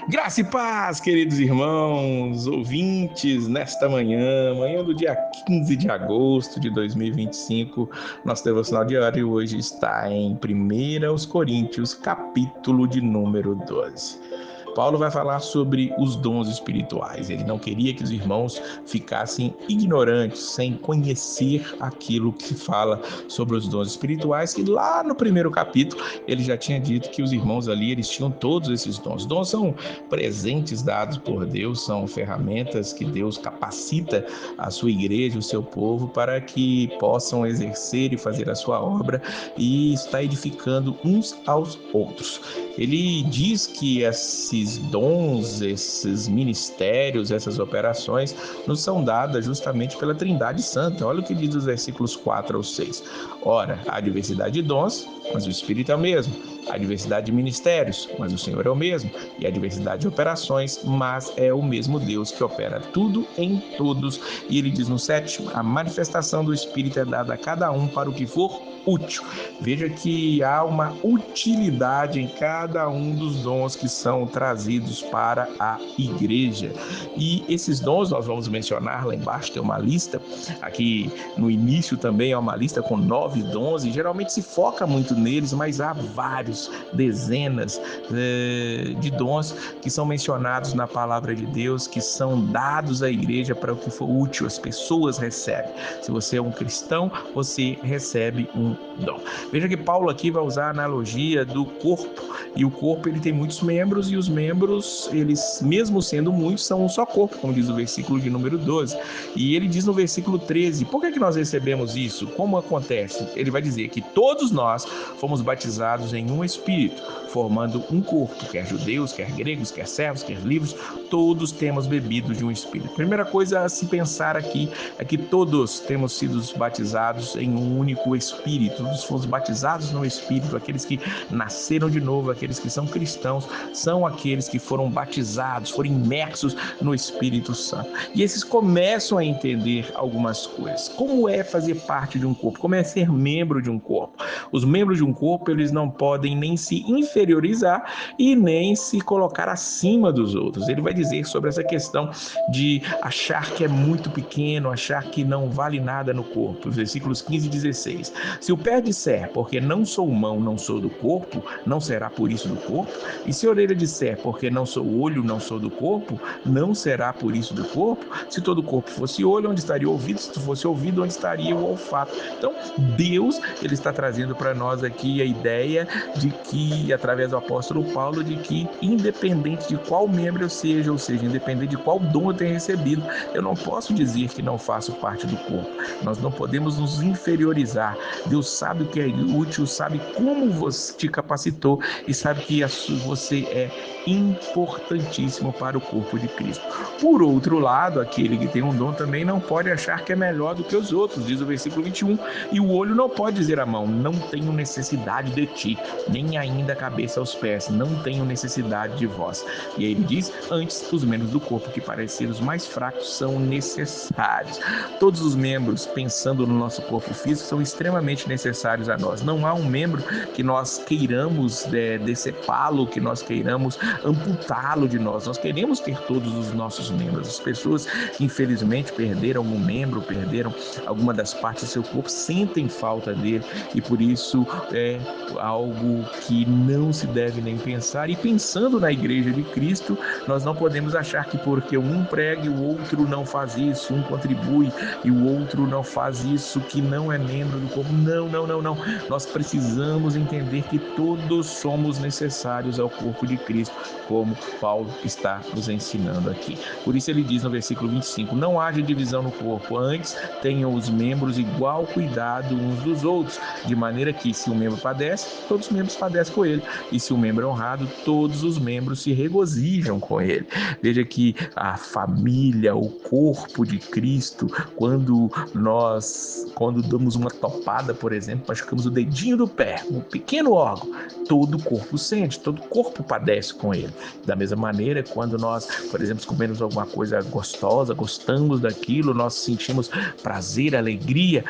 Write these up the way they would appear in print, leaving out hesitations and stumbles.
Graça e paz, queridos irmãos, ouvintes, nesta manhã do dia 15 de agosto de 2025, nosso devocional diário hoje está em 1 Coríntios, capítulo de número 12. Paulo vai falar sobre os dons espirituais. Ele não queria que os irmãos ficassem ignorantes, sem conhecer aquilo que se fala sobre os dons espirituais, que lá no primeiro capítulo ele já tinha dito que os irmãos ali eles tinham todos esses dons. Dons são presentes dados por Deus, são ferramentas que Deus capacita a sua igreja, o seu povo, para que possam exercer e fazer a sua obra e está edificando uns aos outros. Ele diz que esses dons, esses ministérios, essas operações nos são dadas justamente pela Trindade Santa. Olha o que diz os versículos 4 ao 6. Ora, há diversidade de dons, mas o Espírito é o mesmo. Há diversidade de ministérios, mas o Senhor é o mesmo. E há diversidade de operações, mas é o mesmo Deus que opera tudo em todos. E ele diz no 7, a manifestação do Espírito é dada a cada um para o que for útil. Veja que há uma utilidade em cada um dos dons que são trazidos para a igreja. E esses dons nós vamos mencionar lá embaixo, tem uma lista. Aqui no início também é uma lista com 9 dons e geralmente se foca muito neles, mas há vários, dezenas de dons que são mencionados na palavra de Deus, que são dados à igreja para o que for útil, as pessoas recebem. Se você é um cristão, você recebe um dom. Veja que Paulo aqui vai usar a analogia do corpo, e o corpo ele tem muitos membros, e os membros, eles mesmo sendo muitos, são um só corpo, como diz o versículo de número 12. E ele diz no versículo 13, por que nós recebemos isso? Como acontece? Ele vai dizer que todos nós fomos batizados em um espírito, formando um corpo, quer judeus, quer gregos, quer servos, quer livres, todos temos bebido de um espírito. Primeira coisa a se pensar aqui é que todos temos sido batizados em um único espírito, nós fomos batizados no espírito, aqueles que nasceram de novo, aqueles que são cristãos, são aqueles que foram batizados, foram imersos no Espírito Santo. E esses começam a entender algumas coisas. Como é fazer parte de um corpo? Como é ser membro de um corpo? Os membros de um corpo, eles não podem nem se inferiorizar e nem se colocar acima dos outros. Ele vai dizer sobre essa questão de achar que é muito pequeno, achar que não vale nada no corpo. Os versículos 15 e 16. Se o pé disser, porque não sou mão, não sou do corpo, não será por isso do corpo? E se a orelha disser, porque não sou olho, não sou do corpo, não será por isso do corpo? Se todo o corpo fosse olho, onde estaria o ouvido? Se fosse ouvido, onde estaria o olfato? Então, Deus, ele está trazendo para nós aqui a ideia de que, através do apóstolo Paulo, de que independente de qual membro eu seja, ou seja, independente de qual dom eu tenha recebido, eu não posso dizer que não faço parte do corpo. Nós não podemos nos inferiorizar. Deus sabe o que é útil, sabe como você te capacitou e sabe que você é importantíssimo para o corpo de Cristo. Por outro lado, aquele que tem um dom também não pode achar que é melhor do que os outros, diz o versículo 21, e o olho não pode dizer à mão, não tenho necessidade de ti, nem ainda a cabeça aos pés, não tenho necessidade de vós. E aí ele diz, antes os membros do corpo que parecem os mais fracos são necessários. Todos os membros, pensando no nosso corpo físico, são extremamente necessários a nós. Não há um membro que nós queiramos decepá-lo, que nós queiramos amputá-lo de nós. Nós queremos ter todos os nossos membros. As pessoas que infelizmente perderam algum membro, perderam alguma das partes do seu corpo, sentem falta dele, e por isso é algo que não se deve nem pensar. E pensando na igreja de Cristo, nós não podemos achar que porque um prega e o outro não faz isso, um contribui e o outro não faz isso, que não é membro do corpo. Não. Nós precisamos entender que todos somos necessários ao corpo de Cristo, como Paulo está nos ensinando aqui. Por isso ele diz no versículo 25, não haja divisão no corpo, antes tenham os membros igual cuidado uns dos outros, de maneira que se um membro padece, todos os membros padecem com ele, e se um membro é honrado, todos os membros se regozijam com ele. Veja que a família, o corpo de Cristo, quando damos uma topada, por por exemplo, machucamos o dedinho do pé, um pequeno órgão, todo o corpo sente, todo o corpo padece com ele. Da mesma maneira, quando nós, por exemplo, comemos alguma coisa gostosa, gostamos daquilo, nós sentimos prazer, alegria,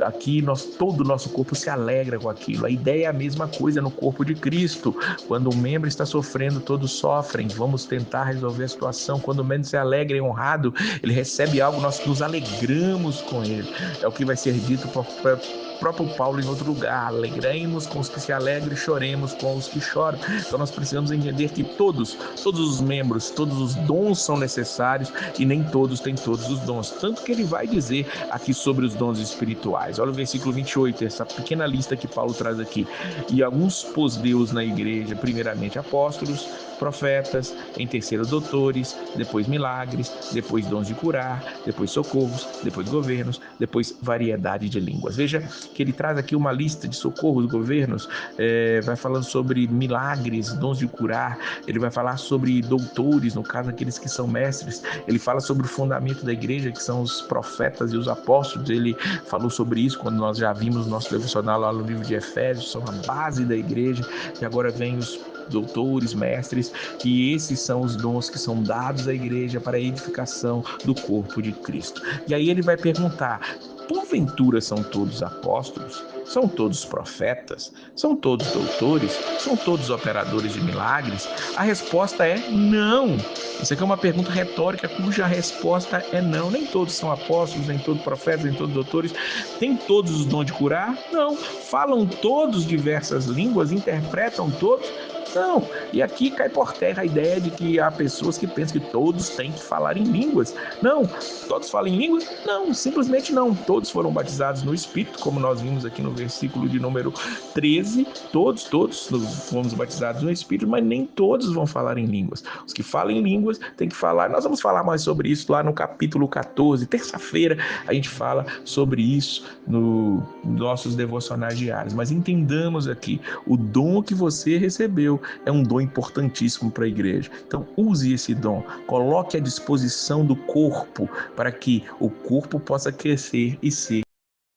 aqui todo o nosso corpo se alegra com aquilo. A ideia é a mesma coisa no corpo de Cristo. Quando um membro está sofrendo, todos sofrem. Vamos tentar resolver a situação. Quando o membro se alegra e honrado, ele recebe algo, nós nos alegramos com ele. É o que vai ser dito por próprio Paulo em outro lugar: alegremos com os que se alegram e choremos com os que choram. Então nós precisamos entender que todos os membros, todos os dons são necessários e nem todos têm todos os dons. Tanto que ele vai dizer aqui sobre os dons espirituais. Olha o versículo 28, essa pequena lista que Paulo traz aqui. E alguns pôs Deus na igreja, primeiramente apóstolos, profetas, em terceiro doutores, depois milagres, depois dons de curar, depois socorros, depois governos, depois variedade de línguas. Veja que ele traz aqui uma lista de socorros, governos, vai falando sobre milagres, dons de curar, ele vai falar sobre doutores, no caso aqueles que são mestres, ele fala sobre o fundamento da igreja, que são os profetas e os apóstolos. Ele falou sobre isso quando nós já vimos no nosso devocional lá no livro de Efésios, são a base da igreja, e agora vem os doutores, mestres, e esses são os dons que são dados à igreja para a edificação do corpo de Cristo. E aí ele vai perguntar: porventura são todos apóstolos? São todos profetas? São todos doutores? São todos operadores de milagres? A resposta é não. Isso aqui é uma pergunta retórica cuja resposta é não. Nem todos são apóstolos, nem todos profetas, nem todos doutores. Tem todos os dons de curar? Não. Falam todos diversas línguas? Interpretam todos? Não. E aqui cai por terra a ideia de que há pessoas que pensam que todos têm que falar em línguas. Não. Todos falam em línguas? Não, simplesmente não. Todos foram batizados no Espírito, como nós vimos aqui no versículo de número 13. Todos fomos batizados no Espírito, mas nem todos vão falar em línguas. Os que falam em línguas têm que falar. Nós vamos falar mais sobre isso lá no capítulo 14. Terça-feira a gente fala sobre isso nos nossos devocionais diários. Mas entendamos aqui, o dom que você recebeu é um dom importantíssimo para a igreja. Então use esse dom, coloque à disposição do corpo para que o corpo possa crescer e ser